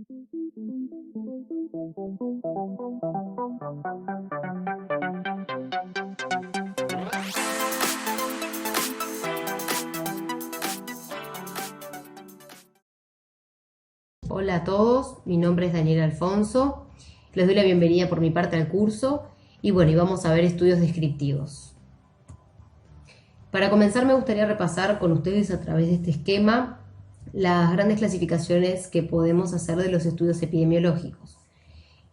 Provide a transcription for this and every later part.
Hola a todos, mi nombre es Daniela Alfonso, les doy la bienvenida por mi parte al curso y vamos a ver estudios descriptivos. Para comenzar me gustaría repasar con ustedes a través de este esquema las grandes clasificaciones que podemos hacer de los estudios epidemiológicos.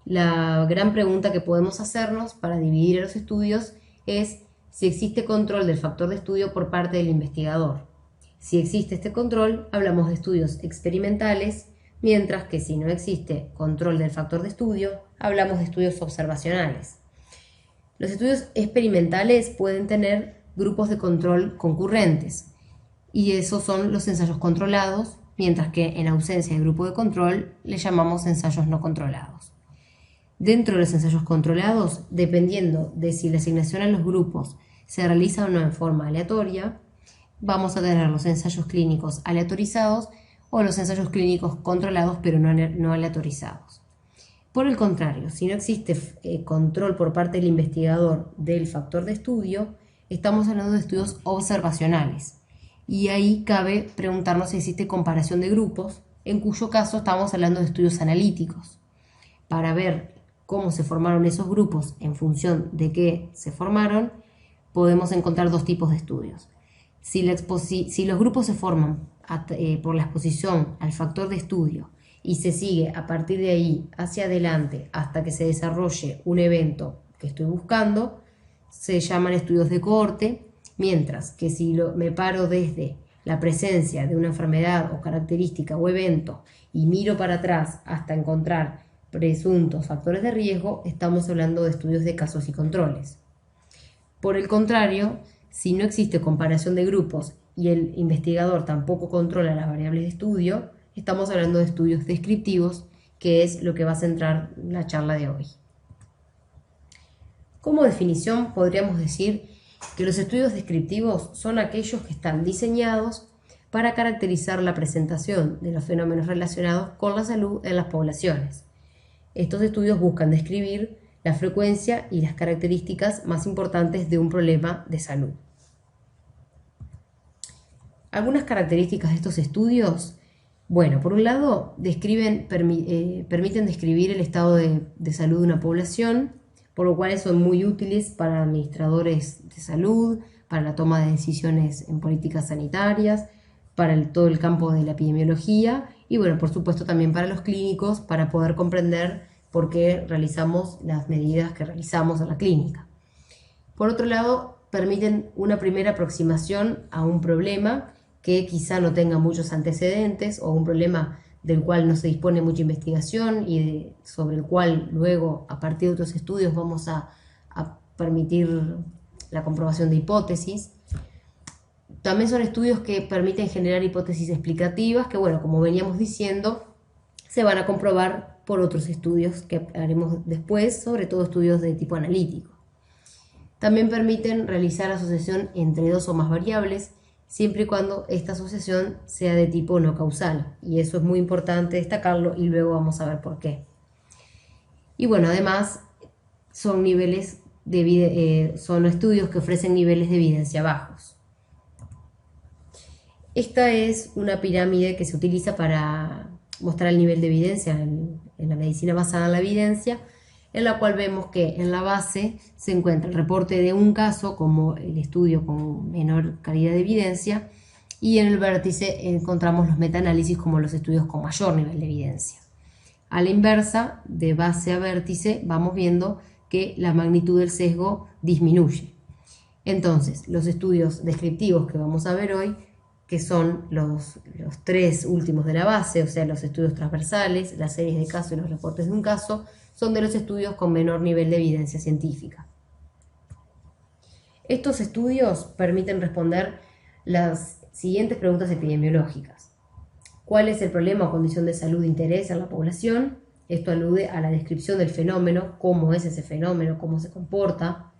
La gran pregunta que podemos hacernos para dividir los estudios es si existe control del factor de estudio por parte del investigador. Si existe este control, hablamos de estudios experimentales, mientras que si no existe control del factor de estudio, hablamos de estudios observacionales. Los estudios experimentales pueden tener grupos de control concurrentes, y esos son los ensayos controlados, mientras que en ausencia de grupo de control le llamamos ensayos no controlados. Dentro de los ensayos controlados, dependiendo de si la asignación a los grupos se realiza o no en forma aleatoria, vamos a tener los ensayos clínicos aleatorizados o los ensayos clínicos controlados pero no aleatorizados. Por el contrario, si no existe control por parte del investigador del factor de estudio, estamos hablando de estudios observacionales. Y ahí cabe preguntarnos si existe comparación de grupos, en cuyo caso estamos hablando de estudios analíticos, para ver cómo se formaron esos grupos en función de qué se formaron. Podemos encontrar dos tipos de estudios. Si los grupos se forman por la exposición al factor de estudio y se sigue a partir de ahí hacia adelante hasta que se desarrolle un evento que estoy buscando, se llaman estudios de cohorte, mientras que si me paro desde la presencia de una enfermedad o característica o evento y miro para atrás hasta encontrar presuntos factores de riesgo, estamos hablando de estudios de casos y controles. Por el contrario, si no existe comparación de grupos y el investigador tampoco controla las variables de estudio, estamos hablando de estudios descriptivos, que es lo que va a centrar la charla de hoy. Como definición, podríamos decir que los estudios descriptivos son aquellos que están diseñados para caracterizar la presentación de los fenómenos relacionados con la salud en las poblaciones. Estos estudios buscan describir la frecuencia y las características más importantes de un problema de salud. Algunas características de estos estudios, por un lado, permiten describir el estado de salud de una población, por lo cual son muy útiles para administradores de salud, para la toma de decisiones en políticas sanitarias, para todo el campo de la epidemiología y, por supuesto, también para los clínicos, para poder comprender por qué realizamos las medidas que realizamos en la clínica. Por otro lado, permiten una primera aproximación a un problema que quizá no tenga muchos antecedentes o un problema del cual no se dispone mucha investigación y sobre el cual luego, a partir de otros estudios, vamos a permitir la comprobación de hipótesis. También son estudios que permiten generar hipótesis explicativas que, como veníamos diciendo, se van a comprobar por otros estudios que haremos después, sobre todo estudios de tipo analítico. También permiten realizar asociación entre dos o más variables, siempre y cuando esta asociación sea de tipo no causal, y eso es muy importante destacarlo y luego vamos a ver por qué. Y además son son estudios que ofrecen niveles de evidencia bajos. Esta es una pirámide que se utiliza para mostrar el nivel de evidencia en la medicina basada en la evidencia, en la cual vemos que en la base se encuentra el reporte de un caso como el estudio con menor calidad de evidencia, y en el vértice encontramos los metaanálisis como los estudios con mayor nivel de evidencia. A la inversa, de base a vértice, vamos viendo que la magnitud del sesgo disminuye. Entonces, los estudios descriptivos que vamos a ver hoy, que son los tres últimos de la base, o sea, los estudios transversales, las series de casos y los reportes de un caso, son de los estudios con menor nivel de evidencia científica. Estos estudios permiten responder las siguientes preguntas epidemiológicas. ¿Cuál es el problema o condición de salud de interés en la población? Esto alude a la descripción del fenómeno, cómo es ese fenómeno, cómo se comporta.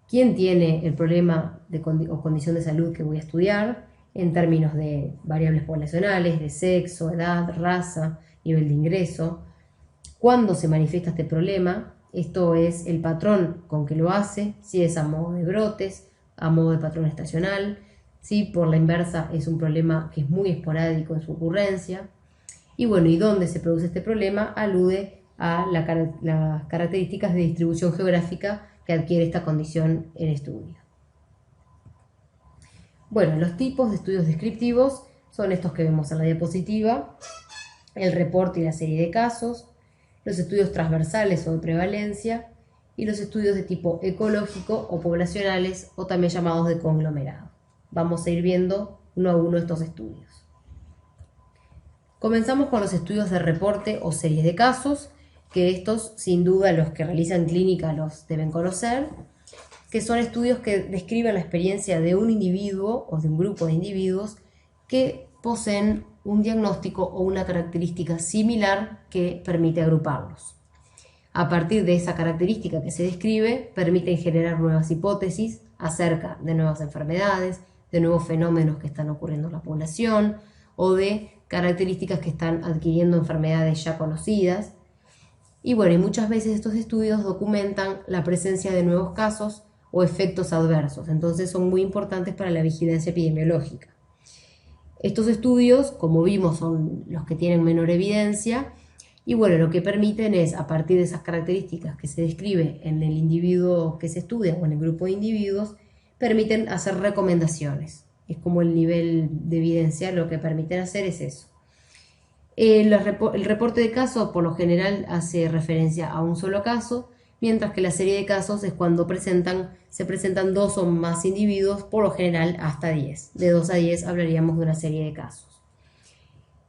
¿Quién tiene el problema o condición de salud que voy a estudiar? En términos de variables poblacionales, de sexo, edad, raza, nivel de ingreso, cuándo se manifiesta este problema, esto es el patrón con que lo hace, si es a modo de brotes, a modo de patrón estacional, si por la inversa es un problema que es muy esporádico en su ocurrencia, y bueno, y dónde se produce este problema alude a las características de distribución geográfica que adquiere esta condición en estudio. Bueno, los tipos de estudios descriptivos son estos que vemos en la diapositiva: el reporte y la serie de casos, los estudios transversales o de prevalencia, y los estudios de tipo ecológico o poblacionales, o también llamados de conglomerado. Vamos a ir viendo uno a uno estos estudios. Comenzamos con los estudios de reporte o series de casos, que estos, sin duda, los que realizan clínica los deben conocer, que son estudios que describen la experiencia de un individuo o de un grupo de individuos que poseen un diagnóstico o una característica similar que permite agruparlos. A partir de esa característica que se describe, permiten generar nuevas hipótesis acerca de nuevas enfermedades, de nuevos fenómenos que están ocurriendo en la población o de características que están adquiriendo enfermedades ya conocidas. Y bueno, y muchas veces estos estudios documentan la presencia de nuevos casos o efectos adversos, entonces son muy importantes para la vigilancia epidemiológica. Estos estudios, como vimos, son los que tienen menor evidencia y bueno, lo que permiten es, a partir de esas características que se describe en el individuo que se estudia o en el grupo de individuos, permiten hacer recomendaciones. Es como el nivel de evidencia, lo que permiten hacer es eso. El reporte de caso por lo general hace referencia a un solo caso, mientras que la serie de casos es cuando se presentan 2 o más individuos, por lo general hasta 10. De 2 a 10 hablaríamos de una serie de casos.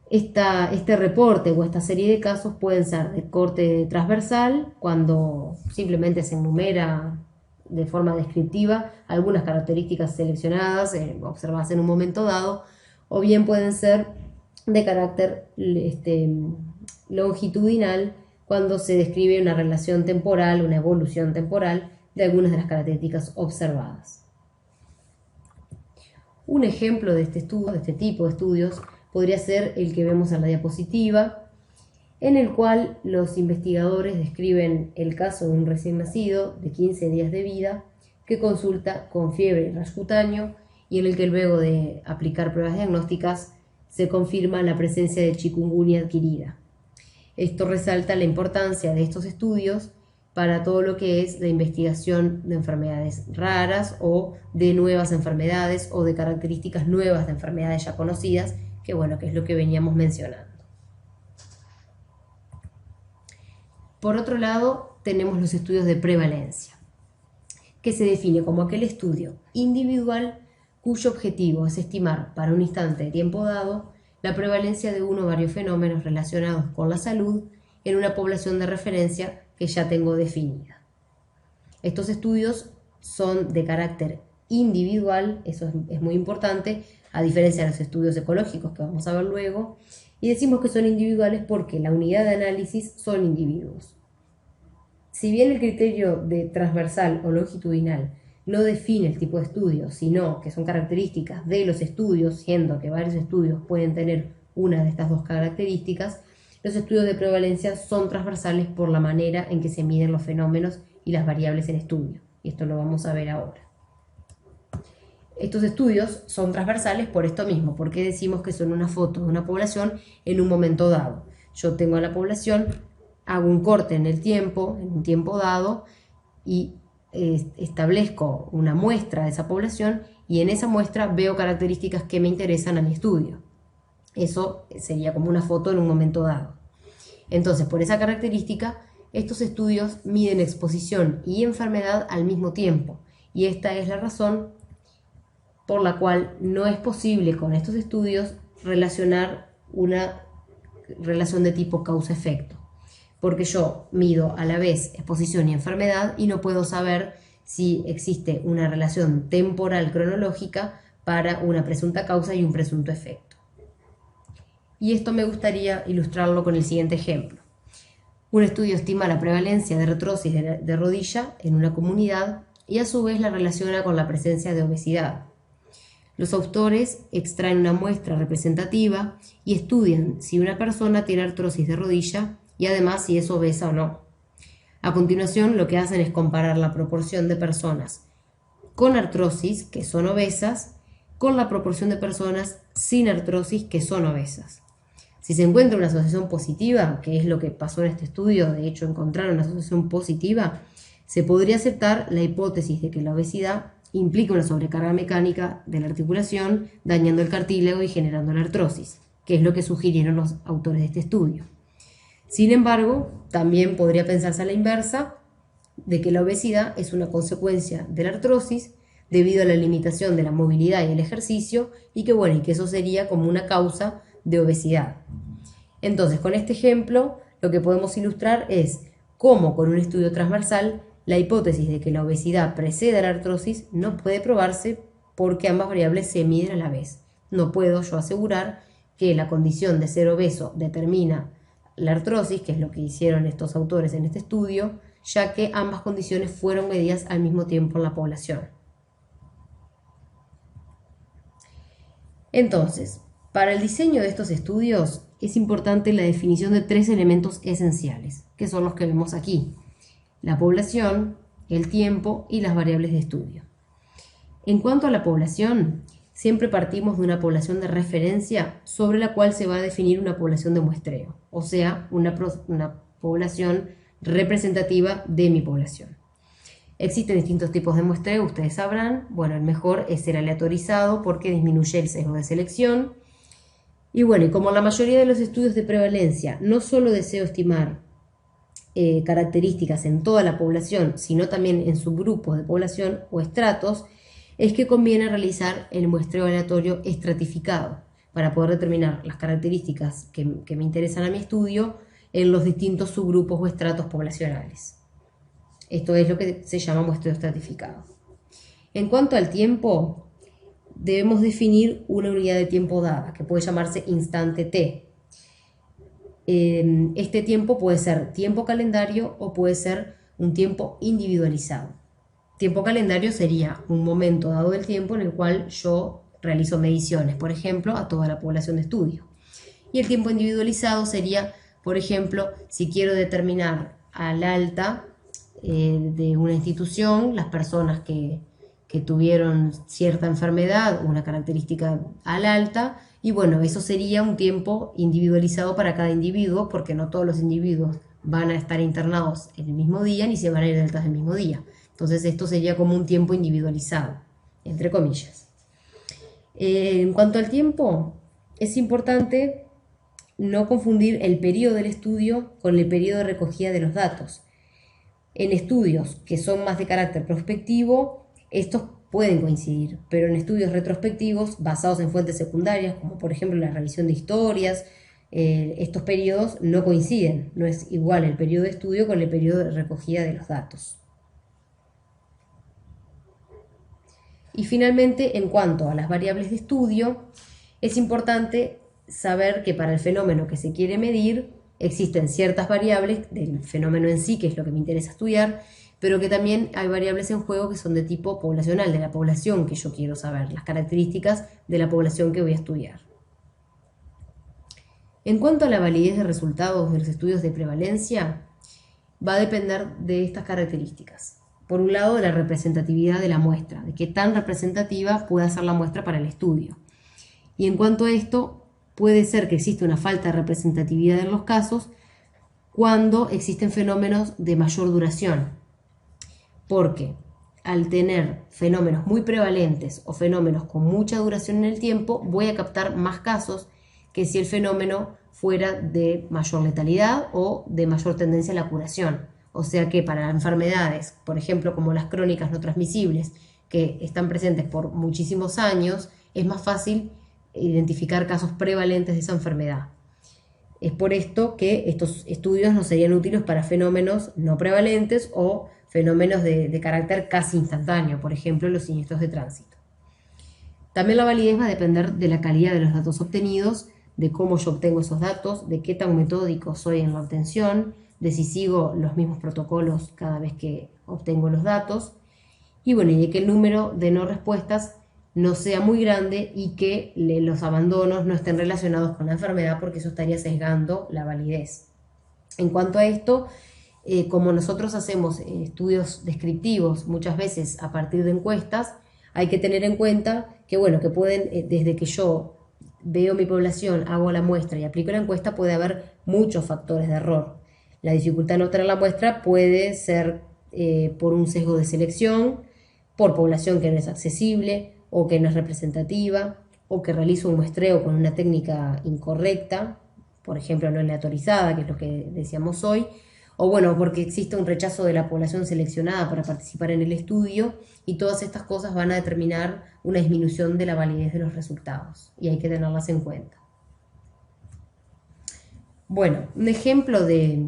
Este reporte o esta serie de casos pueden ser de corte transversal, cuando simplemente se enumera de forma descriptiva algunas características seleccionadas, observadas en un momento dado, o bien pueden ser de carácter longitudinal, cuando se describe una relación temporal, una evolución temporal de algunas de las características observadas. Un ejemplo de este estudio, de este tipo de estudios, podría ser el que vemos en la diapositiva, en el cual los investigadores describen el caso de un recién nacido de 15 días de vida que consulta con fiebre y rash cutáneo y en el que luego de aplicar pruebas diagnósticas se confirma la presencia de chikungunya adquirida. Esto resalta la importancia de estos estudios para todo lo que es la investigación de enfermedades raras o de nuevas enfermedades o de características nuevas de enfermedades ya conocidas, que bueno, que es lo que veníamos mencionando. Por otro lado, tenemos los estudios de prevalencia, que se define como aquel estudio individual cuyo objetivo es estimar para un instante de tiempo dado la prevalencia de uno o varios fenómenos relacionados con la salud en una población de referencia que ya tengo definida. Estos estudios son de carácter individual, eso es muy importante, a diferencia de los estudios ecológicos que vamos a ver luego, y decimos que son individuales porque la unidad de análisis son individuos. Si bien el criterio de transversal o longitudinal no define el tipo de estudio, sino que son características de los estudios, siendo que varios estudios pueden tener una de estas dos características, los estudios de prevalencia son transversales por la manera en que se miden los fenómenos y las variables en estudio, y esto lo vamos a ver ahora. Estos estudios son transversales por esto mismo, porque decimos que son una foto de una población en un momento dado. Yo tengo a la población, hago un corte en el tiempo, en un tiempo dado, y establezco una muestra de esa población y en esa muestra veo características que me interesan a mi estudio. Eso sería como una foto en un momento dado. Entonces, por esa característica, estos estudios miden exposición y enfermedad al mismo tiempo, y esta es la razón por la cual no es posible con estos estudios relacionar una relación de tipo causa-efecto, porque yo mido a la vez exposición y enfermedad y no puedo saber si existe una relación temporal cronológica para una presunta causa y un presunto efecto. Y esto me gustaría ilustrarlo con el siguiente ejemplo. Un estudio estima la prevalencia de artrosis de rodilla en una comunidad y a su vez la relaciona con la presencia de obesidad. Los autores extraen una muestra representativa y estudian si una persona tiene artrosis de rodilla y además si es obesa o no. A continuación, lo que hacen es comparar la proporción de personas con artrosis, que son obesas, con la proporción de personas sin artrosis, que son obesas. Si se encuentra una asociación positiva, que es lo que pasó en este estudio, de hecho encontraron una asociación positiva, se podría aceptar la hipótesis de que la obesidad implica una sobrecarga mecánica de la articulación, dañando el cartílago y generando la artrosis, que es lo que sugirieron los autores de este estudio. Sin embargo, también podría pensarse a la inversa, de que la obesidad es una consecuencia de la artrosis debido a la limitación de la movilidad y el ejercicio y que eso sería como una causa de obesidad. Entonces, con este ejemplo, lo que podemos ilustrar es cómo con un estudio transversal la hipótesis de que la obesidad precede a la artrosis no puede probarse porque ambas variables se miden a la vez. No puedo yo asegurar que la condición de ser obeso determina la artrosis, que es lo que hicieron estos autores en este estudio, ya que ambas condiciones fueron medidas al mismo tiempo en la población. Entonces, para el diseño de estos estudios es importante la definición de 3 elementos esenciales, que son los que vemos aquí: la población, el tiempo y las variables de estudio. En cuanto a la población, siempre partimos de una población de referencia sobre la cual se va a definir una población de muestreo, o sea, una población representativa de mi población. Existen distintos tipos de muestreo, ustedes sabrán. Bueno, el mejor es el aleatorizado porque disminuye el sesgo de selección. Y como la mayoría de los estudios de prevalencia no solo deseo estimar características en toda la población, sino también en subgrupos de población o estratos, es que conviene realizar el muestreo aleatorio estratificado para poder determinar las características que me interesan a mi estudio en los distintos subgrupos o estratos poblacionales. Esto es lo que se llama muestreo estratificado. En cuanto al tiempo, debemos definir una unidad de tiempo dada, que puede llamarse instante t. Este tiempo puede ser tiempo calendario o puede ser un tiempo individualizado. Tiempo calendario sería un momento dado del tiempo en el cual yo realizo mediciones, por ejemplo, a toda la población de estudio. Y el tiempo individualizado sería, por ejemplo, si quiero determinar al alta de una institución, las personas que tuvieron cierta enfermedad o una característica al alta, y eso sería un tiempo individualizado para cada individuo, porque no todos los individuos van a estar internados en el mismo día ni se van a ir de altas el mismo día. Entonces esto sería como un tiempo individualizado, entre comillas. En cuanto al tiempo, es importante no confundir el periodo del estudio con el periodo de recogida de los datos. En estudios que son más de carácter prospectivo, estos pueden coincidir, pero en estudios retrospectivos basados en fuentes secundarias, como por ejemplo la revisión de historias, estos periodos no coinciden, no es igual el periodo de estudio con el periodo de recogida de los datos. Y finalmente, en cuanto a las variables de estudio, es importante saber que para el fenómeno que se quiere medir existen ciertas variables del fenómeno en sí, que es lo que me interesa estudiar, pero que también hay variables en juego que son de tipo poblacional, de la población que yo quiero saber, las características de la población que voy a estudiar. En cuanto a la validez de resultados de los estudios de prevalencia, va a depender de estas características. Por un lado, de la representatividad de la muestra, de qué tan representativa puede ser la muestra para el estudio. Y en cuanto a esto, puede ser que exista una falta de representatividad en los casos cuando existen fenómenos de mayor duración, porque al tener fenómenos muy prevalentes o fenómenos con mucha duración en el tiempo, voy a captar más casos que si el fenómeno fuera de mayor letalidad o de mayor tendencia a la curación. O sea que para enfermedades, por ejemplo, como las crónicas no transmisibles, que están presentes por muchísimos años, es más fácil identificar casos prevalentes de esa enfermedad. Es por esto que estos estudios no serían útiles para fenómenos no prevalentes o fenómenos de carácter casi instantáneo, por ejemplo, los siniestros de tránsito. También la validez va a depender de la calidad de los datos obtenidos, de cómo yo obtengo esos datos, de qué tan metódico soy en la obtención, de si sigo los mismos protocolos cada vez que obtengo los datos, y de que el número de no respuestas no sea muy grande y que los abandonos no estén relacionados con la enfermedad, porque eso estaría sesgando la validez. En cuanto a esto, como nosotros hacemos estudios descriptivos muchas veces a partir de encuestas, hay que tener en cuenta que, bueno, que pueden, desde que yo veo mi población, hago la muestra y aplico la encuesta, puede haber muchos factores de error. La dificultad en obtener la muestra puede ser por un sesgo de selección, por población que no es accesible o que no es representativa, o que realizo un muestreo con una técnica incorrecta, por ejemplo no aleatorizada, que es lo que decíamos hoy, o bueno, porque existe un rechazo de la población seleccionada para participar en el estudio, y todas estas cosas van a determinar una disminución de la validez de los resultados, y hay que tenerlas en cuenta. Bueno, un ejemplo de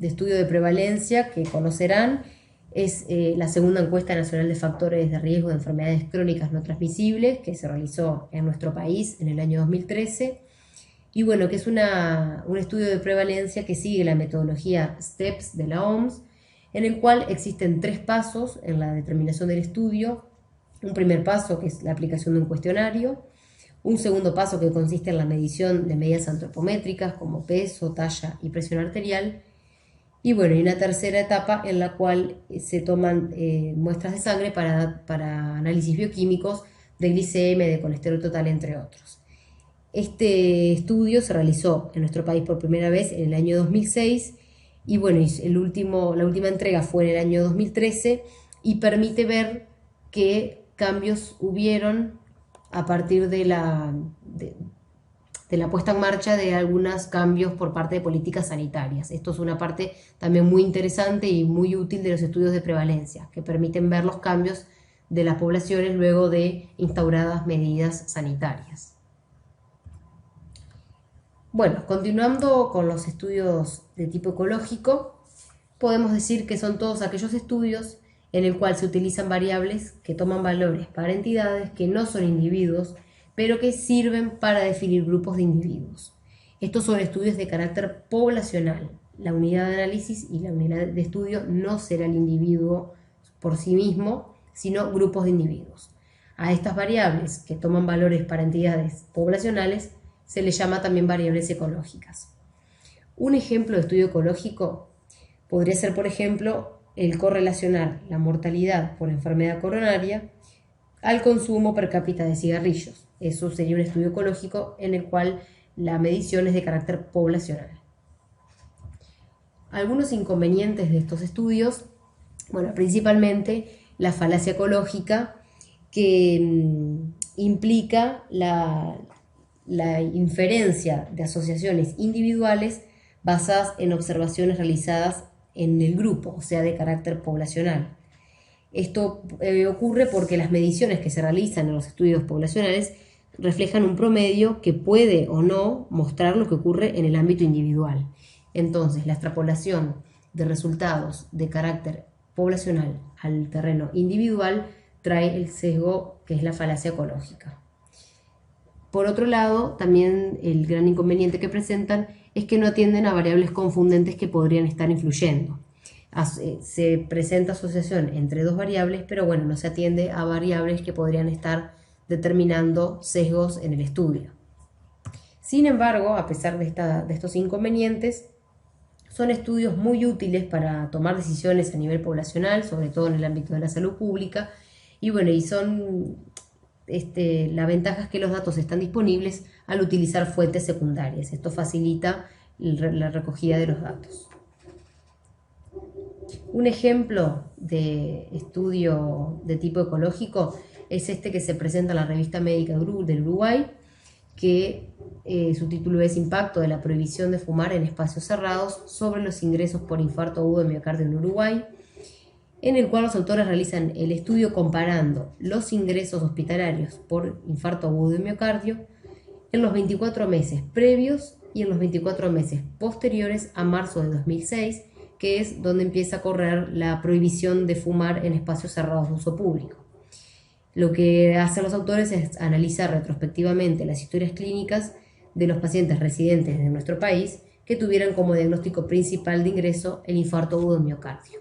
estudio de prevalencia que conocerán es la segunda encuesta nacional de factores de riesgo de enfermedades crónicas no transmisibles, que se realizó en nuestro país en el año 2013, y bueno, que es un estudio de prevalencia que sigue la metodología STEPS de la OMS, en el cual existen 3 pasos en la determinación del estudio. Un primer paso, que es la aplicación de un cuestionario; un segundo paso, que consiste en la medición de medidas antropométricas como peso, talla y presión arterial; y bueno, y una tercera etapa en la cual se toman muestras de sangre para análisis bioquímicos de glicemia, de colesterol total, entre otros. Este estudio se realizó en nuestro país por primera vez en el año 2006, y bueno, la última entrega fue en el año 2013, y permite ver qué cambios hubieron a partir de la puesta en marcha de algunos cambios por parte de políticas sanitarias. Esto es una parte también muy interesante y muy útil de los estudios de prevalencia, que permiten ver los cambios de las poblaciones luego de instauradas medidas sanitarias. Bueno, continuando con los estudios de tipo ecológico, podemos decir que son todos aquellos estudios en el cual se utilizan variables que toman valores para entidades que no son individuos, pero que sirven para definir grupos de individuos. Estos son estudios de carácter poblacional. La unidad de análisis y la unidad de estudio no será el individuo por sí mismo, sino grupos de individuos. A estas variables que toman valores para entidades poblacionales se les llama también variables ecológicas. Un ejemplo de estudio ecológico podría ser, por ejemplo, el correlacionar la mortalidad por enfermedad coronaria al consumo per cápita de cigarrillos. Eso sería un estudio ecológico en el cual la medición es de carácter poblacional. Algunos inconvenientes de estos estudios, bueno, principalmente la falacia ecológica, que implica la inferencia de asociaciones individuales basadas en observaciones realizadas en el grupo, o sea, de carácter poblacional. Esto ocurre porque las mediciones que se realizan en los estudios poblacionales reflejan un promedio que puede o no mostrar lo que ocurre en el ámbito individual. Entonces, la extrapolación de resultados de carácter poblacional al terreno individual trae el sesgo que es la falacia ecológica. Por otro lado, también el gran inconveniente que presentan es que no atienden a variables confundentes que podrían estar influyendo. Se presenta asociación entre 2 variables, pero bueno, no se atiende a variables que podrían estar determinando sesgos en el estudio. Sin embargo, a pesar de estos inconvenientes, son estudios muy útiles para tomar decisiones a nivel poblacional, sobre todo en el ámbito de la salud pública, y bueno, la ventaja es que los datos están disponibles al utilizar fuentes secundarias. Esto facilita la recogida de los datos. Un ejemplo de estudio de tipo ecológico es este que se presenta en la Revista Médica del Uruguay, que su título es Impacto de la prohibición de fumar en espacios cerrados sobre los ingresos por infarto agudo de miocardio en Uruguay, en el cual los autores realizan el estudio comparando los ingresos hospitalarios por infarto agudo de miocardio en los 24 meses previos y en los 24 meses posteriores a marzo de 2006, que es donde empieza a correr la prohibición de fumar en espacios cerrados de uso público. Lo que hacen los autores es analizar retrospectivamente las historias clínicas de los pacientes residentes de nuestro país que tuvieran como diagnóstico principal de ingreso el infarto agudo de miocardio.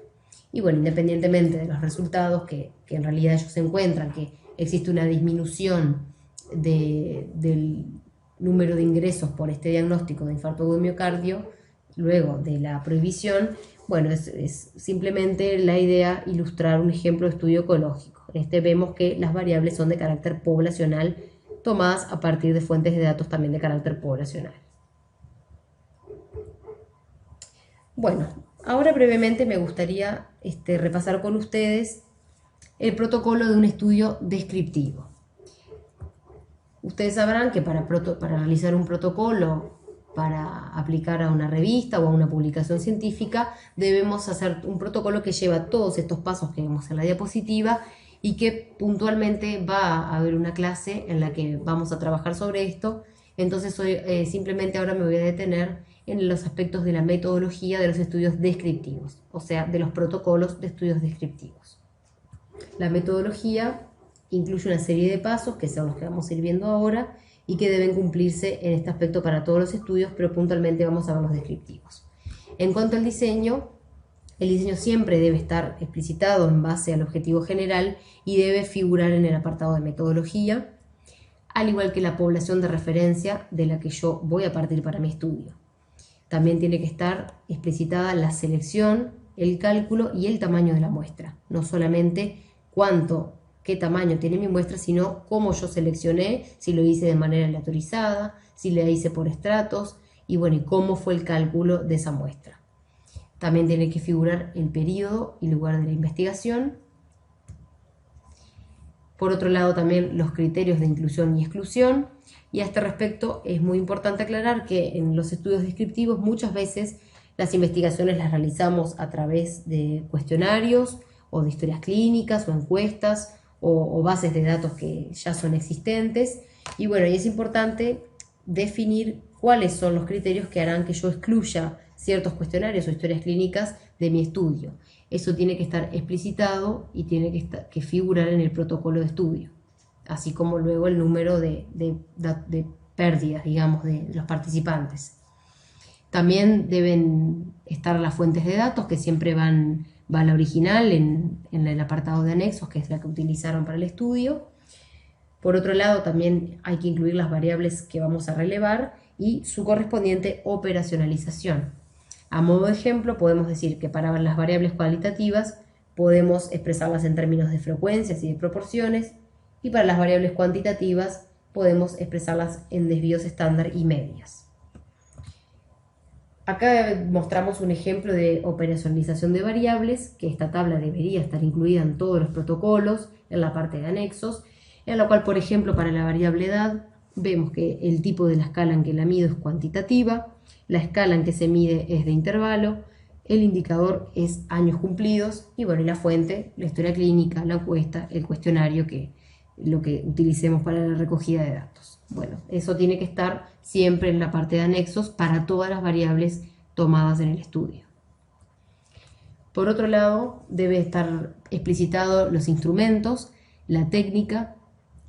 Y bueno, independientemente de los resultados que en realidad ellos encuentran que existe una disminución del número de ingresos por este diagnóstico de infarto agudo de miocardio, luego de la prohibición, bueno, es simplemente la idea ilustrar un ejemplo de estudio ecológico. En este vemos que las variables son de carácter poblacional, tomadas a partir de fuentes de datos también de carácter poblacional. Bueno, ahora brevemente me gustaría repasar con ustedes el protocolo de un estudio descriptivo. Ustedes sabrán que para realizar un protocolo, para aplicar a una revista o a una publicación científica, debemos hacer un protocolo que lleva todos estos pasos que vemos en la diapositiva y que puntualmente va a haber una clase en la que vamos a trabajar sobre esto. Entonces simplemente ahora me voy a detener en los aspectos de la metodología de los estudios descriptivos, o sea, de los protocolos de estudios descriptivos. La metodología incluye una serie de pasos, que son los que vamos a ir viendo ahora, y que deben cumplirse en este aspecto para todos los estudios, pero puntualmente vamos a ver los descriptivos. En cuanto al diseño, el diseño siempre debe estar explicitado en base al objetivo general y debe figurar en el apartado de metodología, al igual que la población de referencia de la que yo voy a partir para mi estudio. También tiene que estar explicitada la selección, el cálculo y el tamaño de la muestra, no solamente qué tamaño tiene mi muestra, sino cómo yo seleccioné, si lo hice de manera aleatorizada, si la hice por estratos, y bueno, y cómo fue el cálculo de esa muestra. También tiene que figurar el periodo y lugar de la investigación. Por otro lado, también los criterios de inclusión y exclusión. Y a este respecto es muy importante aclarar que en los estudios descriptivos muchas veces las investigaciones las realizamos a través de cuestionarios o de historias clínicas o encuestas o bases de datos que ya son existentes. Y bueno, y es importante definir cuáles son los criterios que harán que yo excluya ciertos cuestionarios o historias clínicas de mi estudio. Eso tiene que estar explicitado y tiene que figurar en el protocolo de estudio, así como luego el número de pérdidas, digamos, de los participantes. También deben estar las fuentes de datos, que siempre va la original en el apartado de anexos, que es la que utilizaron para el estudio. Por otro lado, también hay que incluir las variables que vamos a relevar y su correspondiente operacionalización. A modo de ejemplo, podemos decir que para las variables cualitativas podemos expresarlas en términos de frecuencias y de proporciones, y para las variables cuantitativas podemos expresarlas en desvíos estándar y medias. Acá mostramos un ejemplo de operacionalización de variables, que esta tabla debería estar incluida en todos los protocolos, en la parte de anexos, en la cual, por ejemplo, para la variable edad, vemos que el tipo de la escala en que la mido es cuantitativa, la escala en que se mide es de intervalo, el indicador es años cumplidos, y bueno, y la fuente, la historia clínica, la encuesta, el cuestionario, lo que utilicemos para la recogida de datos. Bueno, eso tiene que estar siempre en la parte de anexos para todas las variables tomadas en el estudio. Por otro lado, debe estar explicitado los instrumentos, la técnica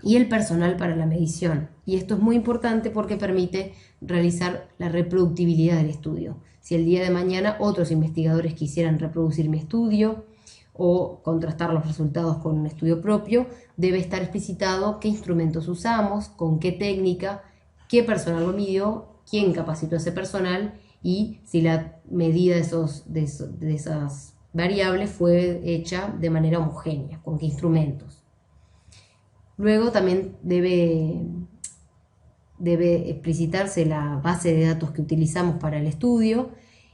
y el personal para la medición. Y esto es muy importante porque permite realizar la reproductibilidad del estudio. Si el día de mañana otros investigadores quisieran reproducir mi estudio o contrastar los resultados con un estudio propio, debe estar explicitado qué instrumentos usamos, con qué técnica, qué personal lo midió, quién capacitó a ese personal y si la medida de esas variables fue hecha de manera homogénea, con qué instrumentos. Luego también debe explicitarse la base de datos que utilizamos para el estudio.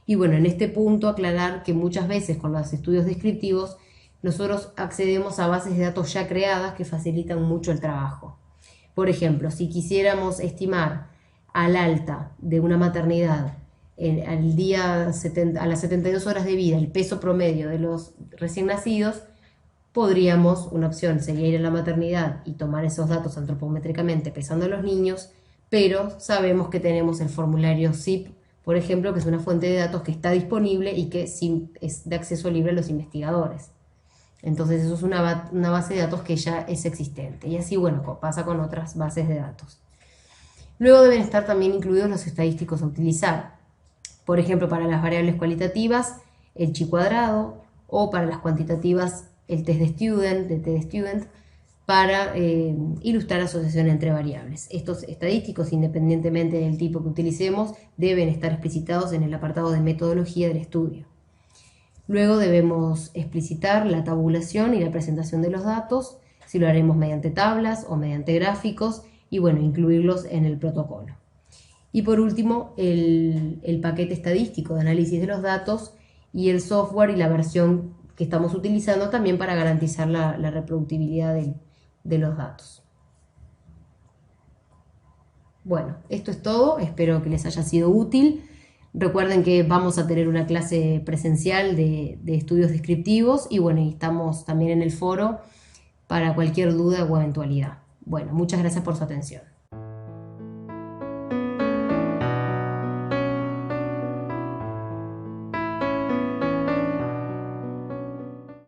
Y bueno, en este punto aclarar que muchas veces con los estudios descriptivos nosotros accedemos a bases de datos ya creadas que facilitan mucho el trabajo. Por ejemplo, si quisiéramos estimar al alta de una maternidad a las 72 horas de vida, el peso promedio de los recién nacidos, podríamos, una opción sería ir a la maternidad y tomar esos datos antropométricamente pesando a los niños, pero sabemos que tenemos el formulario SIP, por ejemplo, que es una fuente de datos que está disponible y que es de acceso libre a los investigadores. Entonces eso es una base de datos que ya es existente. Y así, bueno, pasa con otras bases de datos. Luego deben estar también incluidos los estadísticos a utilizar. Por ejemplo, para las variables cualitativas, el chi cuadrado, o para las cuantitativas, el test de student, para ilustrar asociación entre variables. Estos estadísticos, independientemente del tipo que utilicemos, deben estar explicitados en el apartado de metodología del estudio. Luego debemos explicitar la tabulación y la presentación de los datos, si lo haremos mediante tablas o mediante gráficos, y bueno, incluirlos en el protocolo. Y por último, el paquete estadístico de análisis de los datos y el software y la versión que estamos utilizando también para garantizar la reproductibilidad de los datos. Bueno, esto es todo, espero que les haya sido útil. Recuerden que vamos a tener una clase presencial de estudios descriptivos y bueno, y estamos también en el foro para cualquier duda o eventualidad. Bueno, muchas gracias por su atención.